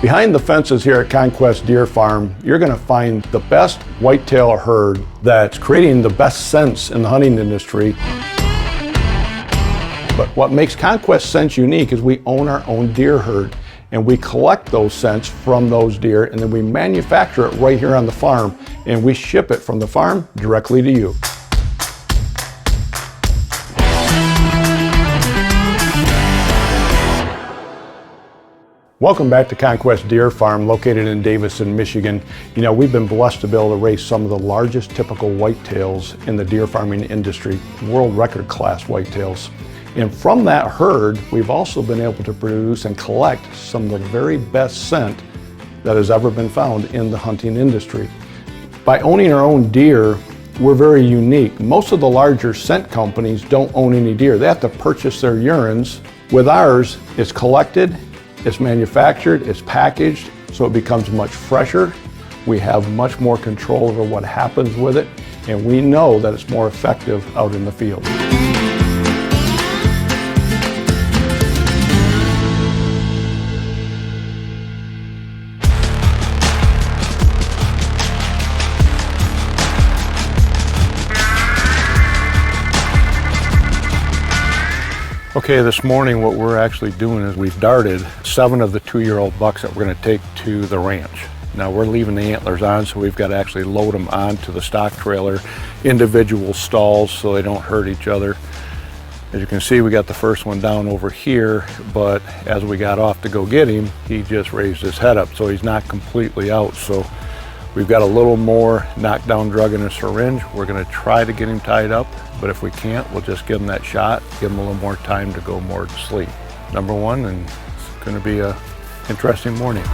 Behind the fences here at ConQuest Deer Farm, you're going to find the best whitetail herd that's creating the best scents in the hunting industry. But what makes ConQuest scents unique is we own our own deer herd, and we collect those scents from those deer, and then we manufacture it right here on the farm, and we ship it from the farm directly to you. Welcome back to ConQuest Deer Farm, located in Davison, Michigan. You know, we've been blessed to be able to raise some of the largest typical whitetails in the deer farming industry, world record class whitetails. And from that herd, we've also been able to produce and collect some of the very best scent that has ever been found in the hunting industry. By owning our own deer, we're very unique. Most of the larger scent companies don't own any deer. They have to purchase their urines. With ours, it's collected, it's manufactured, it's packaged, so it becomes much fresher. We have much more control over what happens with it, and we know that it's more effective out in the field. Okay, this morning what we're actually doing is we've darted 7 of the 2-year-old bucks that we're going to take to the ranch. Now we're leaving the antlers on, so we've got to actually load them onto the stock trailer, individual stalls, so they don't hurt each other. As you can see, we got the first one down over here, but as we got off to go get him, he just raised his head up, so he's not completely out. So we've got a little more knockdown drug in a syringe. We're going to try to get him tied up, but if we can't, we'll just give him that shot, give him a little more time to go more to sleep. Number one, and it's going to be an interesting morning.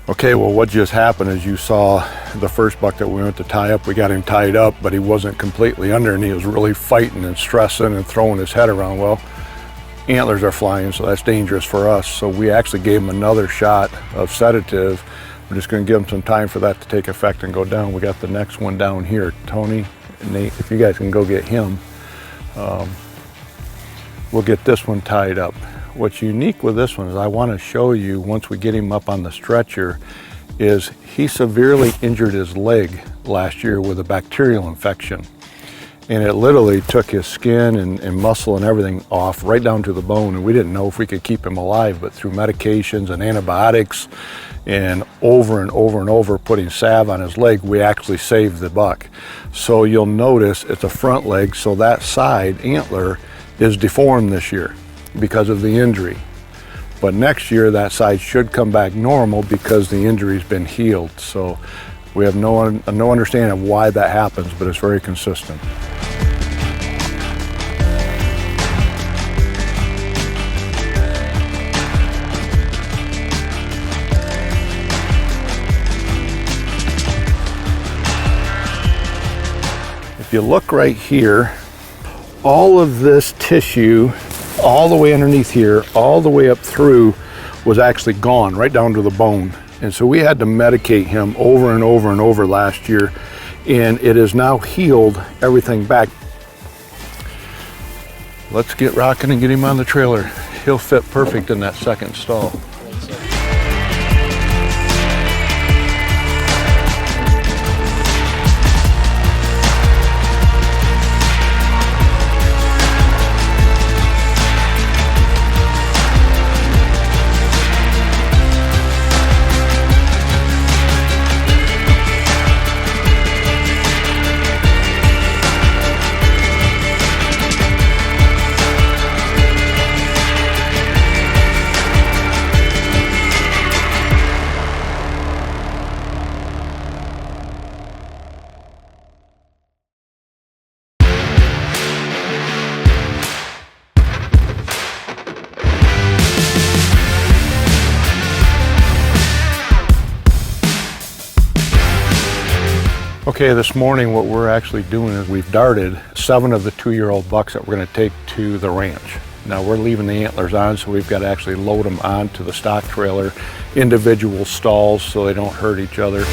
Okay, well, what just happened is you saw the first buck that we went to tie up. We got him tied up, but he wasn't completely under, and he was really fighting and stressing and throwing his head around. Well, antlers are flying, so that's dangerous for us. So we actually gave him another shot of sedative. We're just going to give him some time for that to take effect and go down. We got the next one down here. Tony and Nate, if you guys can go get him, we'll get this one tied up. What's unique with this one is I want to show you, once we get him up on the stretcher, is he severely injured his leg last year with a bacterial infection. And it literally took his skin and muscle and everything off right down to the bone, and we didn't know if we could keep him alive, but through medications and antibiotics and over putting salve on his leg, we actually saved the buck. So you'll notice it's a front leg, so that side antler is deformed this year because of the injury. But next year that side should come back normal because the injury's been healed. So we have no understanding of why that happens, but it's very consistent. If you look right here, all of this tissue all the way underneath here, all the way up through, was actually gone right down to the bone. And so we had to medicate him over and over last year, and it has now healed everything back. Let's get rocking and get him on the trailer. He'll fit perfect in that second stall. Okay, this morning what we're actually doing is we've darted 7 of the 2-year-old bucks that we're going to take to the ranch. Now we're leaving the antlers on, so we've got to actually load them onto the stock trailer, individual stalls so they don't hurt each other.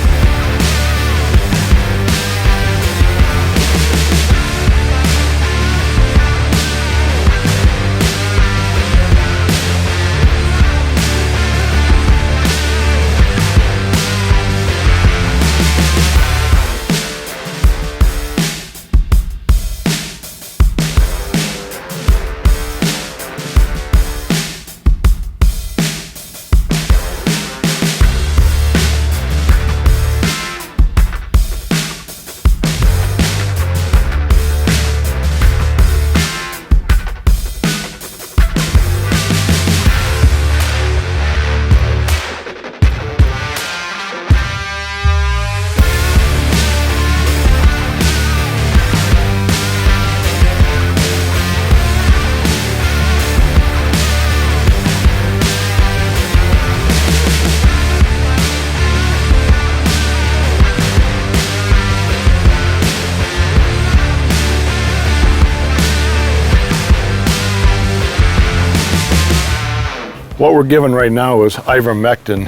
What we're given right now is ivermectin.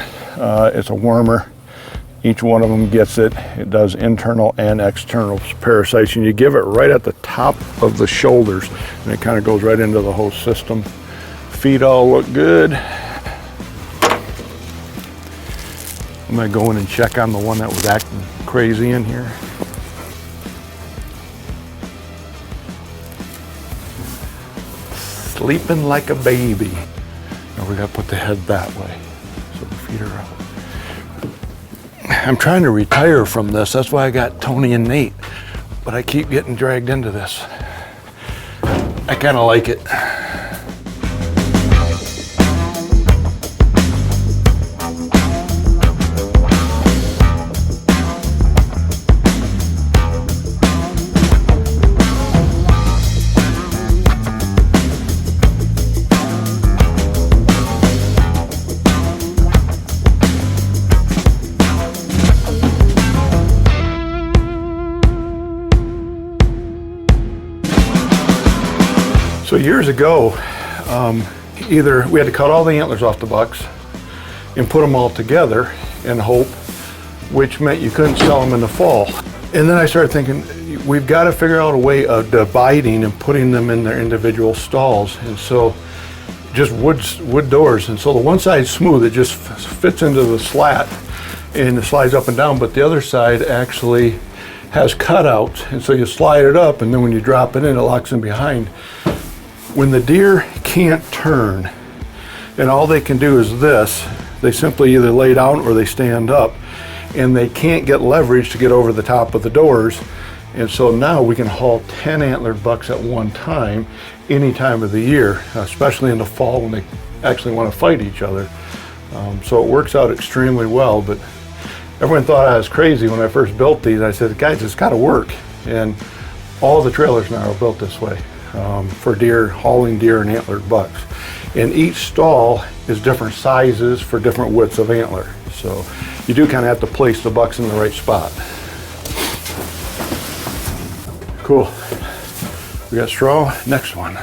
It's a wormer. Each one of them gets it. It does internal and external parasites, and you give it right at the top of the shoulders, and it kind of goes right into the whole system. Feet all look good. I'm gonna go in and check on the one that was acting crazy in here. Sleeping like a baby. Now we gotta put the head that way, so the feet are up. I'm trying to retire from this. That's why I got Tony and Nate, but I keep getting dragged into this. I kind of like it. So years ago, either we had to cut all the antlers off the bucks and put them all together and hope, which meant you couldn't sell them in the fall. And then I started thinking, we've got to figure out a way of dividing and putting them in their individual stalls. And so just wood doors. And so the one side's smooth, it just fits into the slat and it slides up and down, but the other side actually has cutouts. And so you slide it up, and then when you drop it in, it locks in behind. When the deer can't turn and all they can do is this, they simply either lay down or they stand up, and they can't get leverage to get over the top of the doors. And so now we can haul 10 antlered bucks at one time, any time of the year, especially in the fall when they actually want to fight each other. So it works out extremely well, but everyone thought I was crazy when I first built these. I said, guys, it's got to work. And all the trailers now are built this way. For deer, hauling deer and antlered bucks. And each stall is different sizes for different widths of antler. So you do kind of have to place the bucks in the right spot. Cool. We got straw, next one.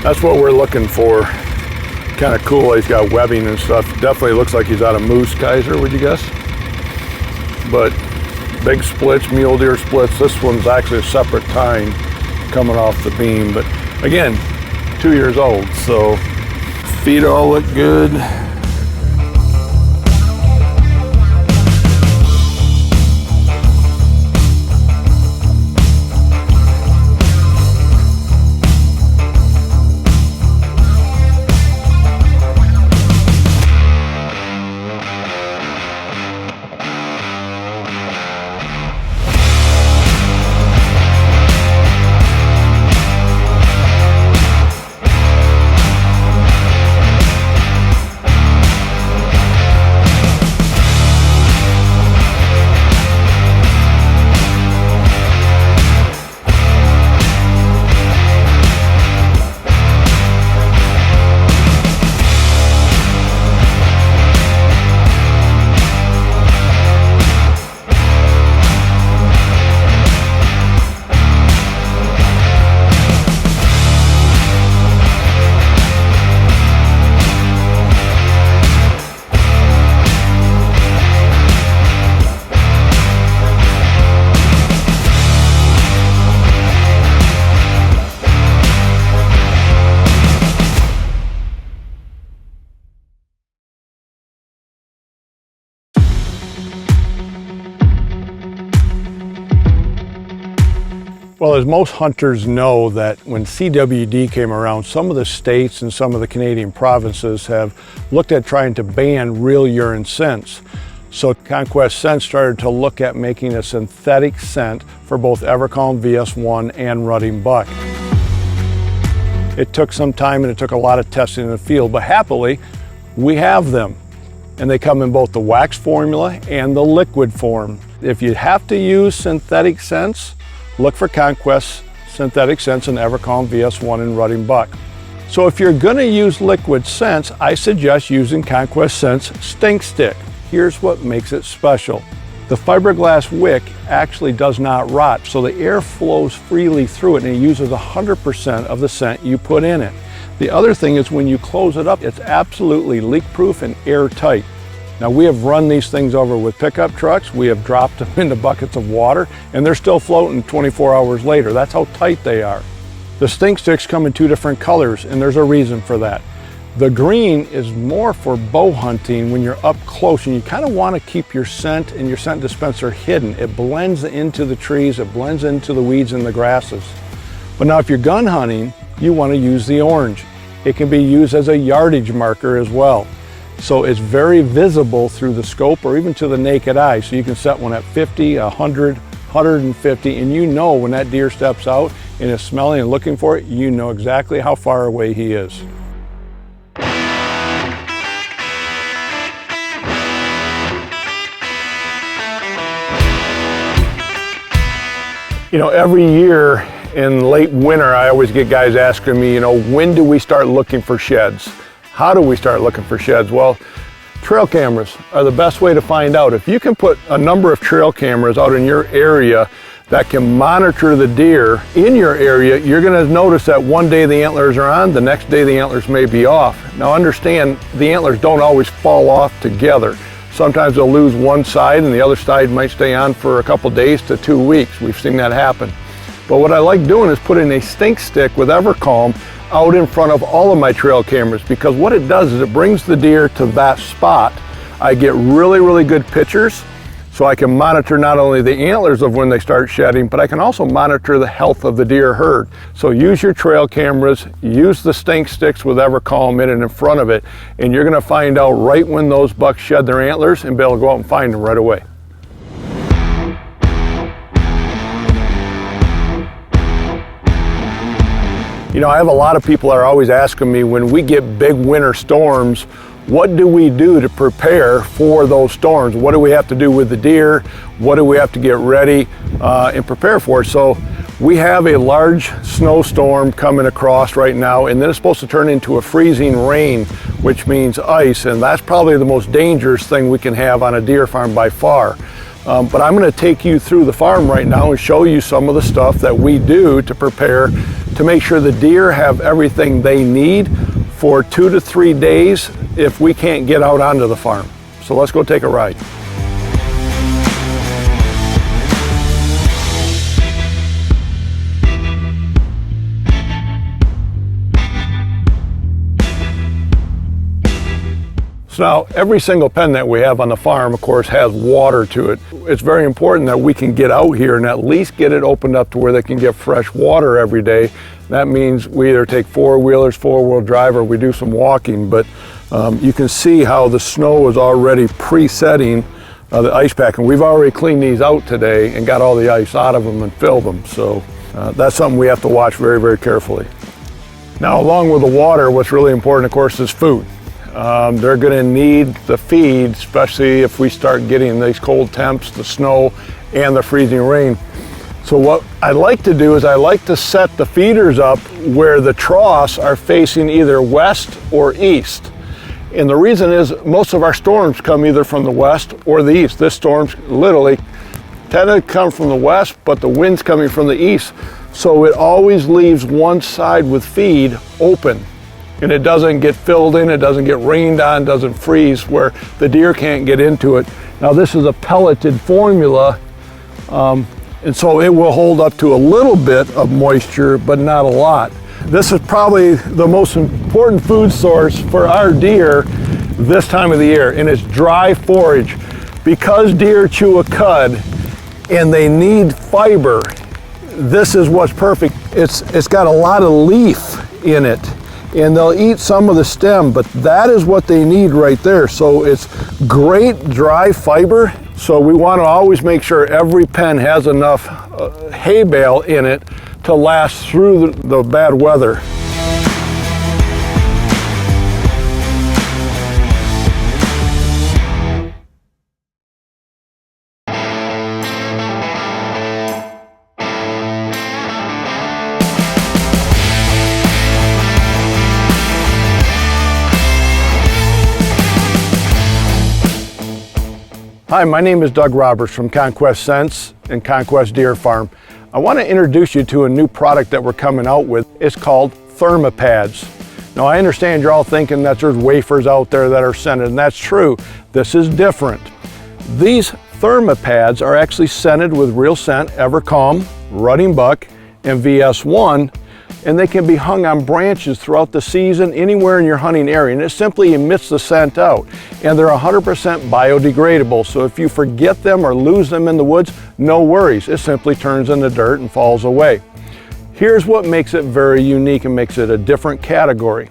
That's what we're looking for. Kind of cool, he's got webbing and stuff. Definitely looks like he's out of moose Kaiser, would you guess? But big splits, mule deer splits. This one's actually a separate tine coming off the beam. But again, 2 years old, so feet all look good. Well, as most hunters know, that when CWD came around, some of the states and some of the Canadian provinces have looked at trying to ban real urine scents. So ConQuest Scent started to look at making a synthetic scent for both Evercalm VS1 and rutting buck. It took some time and it took a lot of testing in the field, but happily, we have them. And they come in both the wax formula and the liquid form. If you have to use synthetic scents, look for ConQuest synthetic scents in Evercalm VS1 and rutting buck. So if you're gonna use liquid scents, I suggest using ConQuest Scents Stink Stick. Here's what makes it special. The fiberglass wick actually does not rot, so the air flows freely through it and it uses 100% of the scent you put in it. The other thing is when you close it up, it's absolutely leak-proof and airtight. Now we have run these things over with pickup trucks, we have dropped them into buckets of water, and they're still floating 24 hours later. That's how tight they are. The stink sticks come in two different colors, and there's a reason for that. The green is more for bow hunting when you're up close and you kind of want to keep your scent and your scent dispenser hidden. It blends into the trees, it blends into the weeds and the grasses. But now if you're gun hunting, you want to use the orange. It can be used as a yardage marker as well. So it's very visible through the scope or even to the naked eye. So you can set one at 50, 100, 150, and you know when that deer steps out and is smelling and looking for it, you know exactly how far away he is. You know, every year in late winter, I always get guys asking me, you know, when do we start looking for sheds? How do we start looking for sheds? Well, trail cameras are the best way to find out. If you can put a number of trail cameras out in your area that can monitor the deer in your area, you're gonna notice that one day the antlers are on, the next day the antlers may be off. Now understand, the antlers don't always fall off together. Sometimes they'll lose one side and the other side might stay on for a couple days to 2 weeks. We've seen that happen. But what I like doing is putting a stink stick with Evercalm out in front of all of my trail cameras, because what it does is it brings the deer to that spot. I get really, really good pictures, so I can monitor not only the antlers of when they start shedding, but I can also monitor the health of the deer herd. So use your trail cameras, use the stink sticks with Evercalm in front of it, and you're gonna find out right when those bucks shed their antlers and be able to go out and find them right away. You know, I have a lot of people are always asking me, when we get big winter storms, what do we do to prepare for those storms? What do we have to do with the deer? What do we have to get ready and prepare for? So we have a large snowstorm coming across right now, and then it's supposed to turn into a freezing rain, which means ice, and that's probably the most dangerous thing we can have on a deer farm by far. But I'm going to take you through the farm right now and show you some of the stuff that we do to prepare to make sure the deer have everything they need for 2 to 3 days if we can't get out onto the farm. So let's go take a ride. Now, every single pen that we have on the farm, of course, has water to it. It's very important that we can get out here and at least get it opened up to where they can get fresh water every day. That means we either take four-wheelers, four-wheel drive, or we do some walking. But you can see how the snow is already pre-setting the ice pack. And we've already cleaned these out today and got all the ice out of them and filled them. So that's something we have to watch very, very carefully. Now, along with the water, what's really important, of course, is food. They're going to need the feed, especially if we start getting these cold temps, the snow, and the freezing rain. So what I like to do is I like to set the feeders up where the troughs are facing either west or east. And the reason is most of our storms come either from the west or the east. This storm's literally tend to come from the west, but the wind's coming from the east. So it always leaves one side with feed open. And it doesn't get filled in, it doesn't get rained on, doesn't freeze where the deer can't get into it. Now this is a pelleted formula, and so it will hold up to a little bit of moisture, but not a lot. This is probably the most important food source for our deer this time of the year, and it's dry forage. Because deer chew a cud and they need fiber, this is what's perfect. It's got a lot of leaf in it, and they'll eat some of the stem, but that is what they need right there. So it's great dry fiber. So we want to always make sure every pen has enough hay bale in it to last through the bad weather. Hi, my name is Doug Roberts from ConQuest Scents and ConQuest Deer Farm. I want to introduce you to a new product that we're coming out with. It's called ThermaPads. Now I understand you're all thinking that there's wafers out there that are scented, and that's true. This is different. These ThermaPads are actually scented with real scent, Evercalm, Running Buck, and VS1, and they can be hung on branches throughout the season anywhere in your hunting area, and it simply emits the scent out. And they're 100% biodegradable, so if you forget them or lose them in the woods, no worries. It simply turns into dirt and falls away. Here's what makes it very unique and makes it a different category.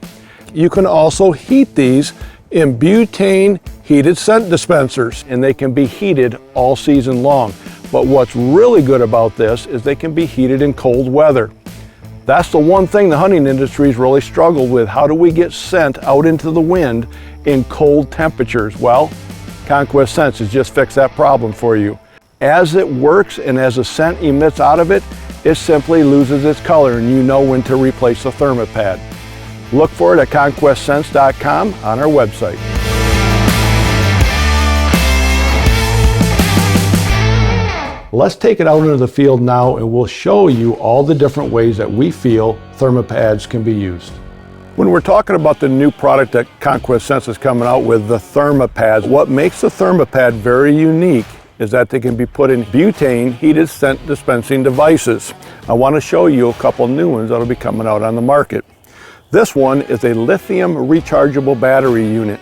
You can also heat these in butane-heated scent dispensers, and they can be heated all season long. But what's really good about this is they can be heated in cold weather. That's the one thing the hunting industry's really struggled with. How do we get scent out into the wind in cold temperatures? Well, ConQuest Scents has just fixed that problem for you. As it works and as the scent emits out of it, it simply loses its color, and you know when to replace the ThermaPad. Look for it at conquestscents.com on our website. Let's take it out into the field now, and we'll show you all the different ways that we feel ThermaPads can be used. When we're talking about the new product that ConQuest Scents is coming out with, the ThermaPads, what makes the ThermaPad very unique is that they can be put in butane-heated scent dispensing devices. I want to show you a couple new ones that'll be coming out on the market. This one is a lithium rechargeable battery unit.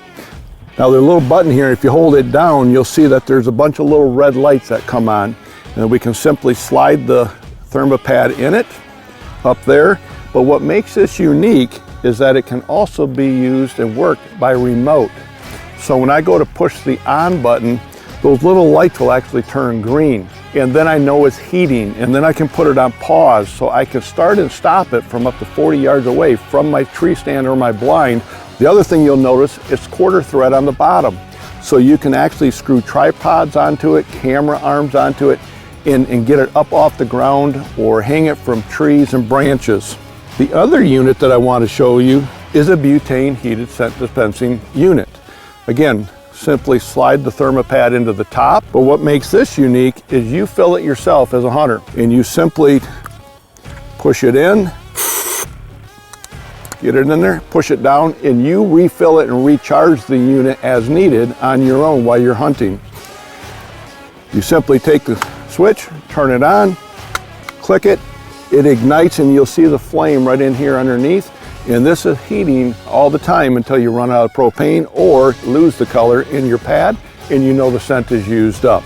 Now there's a little button here, if you hold it down, you'll see that there's a bunch of little red lights that come on. And we can simply slide the ThermaPad in it, up there. But what makes this unique is that it can also be used and worked by remote. So when I go to push the on button, those little lights will actually turn green. And then I know it's heating, and then I can put it on pause, so I can start and stop it from up to 40 yards away from my tree stand or my blind. The other thing you'll notice, it's quarter thread on the bottom. So you can actually screw tripods onto it, camera arms onto it, and get it up off the ground or hang it from trees and branches. The other unit that I want to show you is a butane heated scent dispensing unit. Again, simply slide the ThermaPad into the top, but what makes this unique is you fill it yourself as a hunter, and you simply push it in, get it in there, push it down, and you refill it and recharge the unit as needed on your own while you're hunting. You simply take the switch, turn it on, click it, it ignites, and you'll see the flame right in here underneath. And this is heating all the time until you run out of propane or lose the color in your pad, and you know the scent is used up.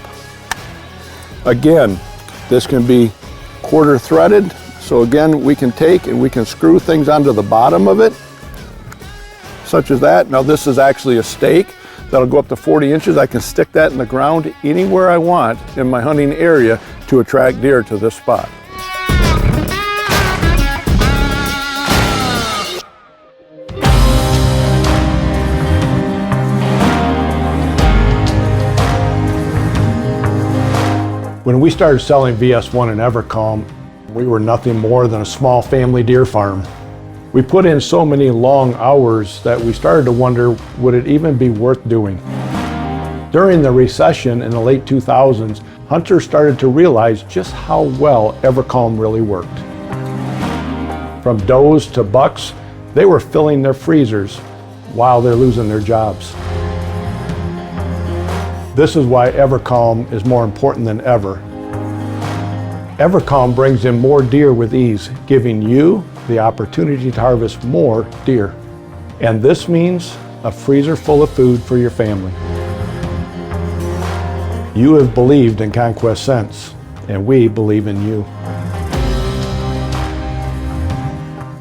Again, this can be quarter threaded. So again, we can take and we can screw things onto the bottom of it, such as that. Now this is actually a stake that'll go up to 40 inches. I can stick that in the ground anywhere I want in my hunting area to attract deer to this spot. When we started selling VS1 and Evercalm, we were nothing more than a small family deer farm. We put in so many long hours that we started to wonder, would it even be worth doing? During the recession in the late 2000s, hunters started to realize just how well Evercalm really worked. From does to bucks, they were filling their freezers while they're losing their jobs. This is why Evercalm is more important than ever. Evercalm brings in more deer with ease, giving you the opportunity to harvest more deer. And this means a freezer full of food for your family. You have believed in ConQuest Scents, and we believe in you.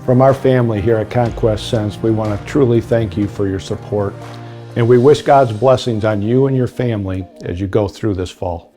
From our family here at ConQuest Sense, we want to truly thank you for your support, and we wish God's blessings on you and your family as you go through this fall.